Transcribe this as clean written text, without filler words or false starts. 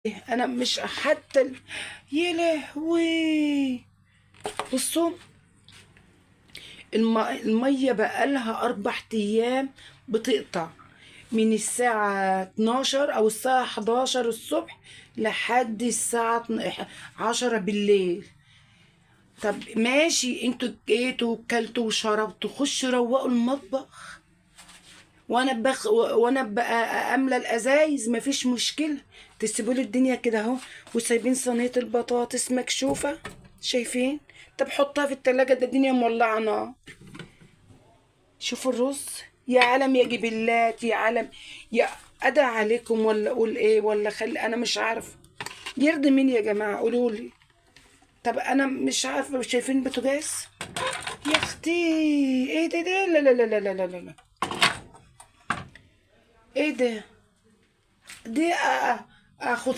انا مش حتى يا لهوي. بصوا الميه بقالها 4 ايام بتقطع، من الساعة 12 أو الساعة 11 الصبح لحد الساعة 10 بالليل. طب ماشي، انتوا جيتوا وكلتوا وشربتوا، خشوا روقوا المطبخ، وانا بقى املى الازايز، مفيش مشكله. تسيبوا لي الدنيا كده اهو، وسايبين صينيه البطاطس مكشوفه، شايفين؟ طب حطها في التلاجة، ده الدنيا مولعه نار. شوفوا الرز، يا عالم يا جبلات يا عالم، يا ادعى عليكم ولا اقول ايه، ولا خلي، انا مش عارفه يرضي مين يا جماعه، قولوا لي. طب انا مش عارفه، مش شايفين بوتاجاز؟ يا اختي، ايه ده لا لا لا لا لا لا لا لا. ايه ده؟ دي اخد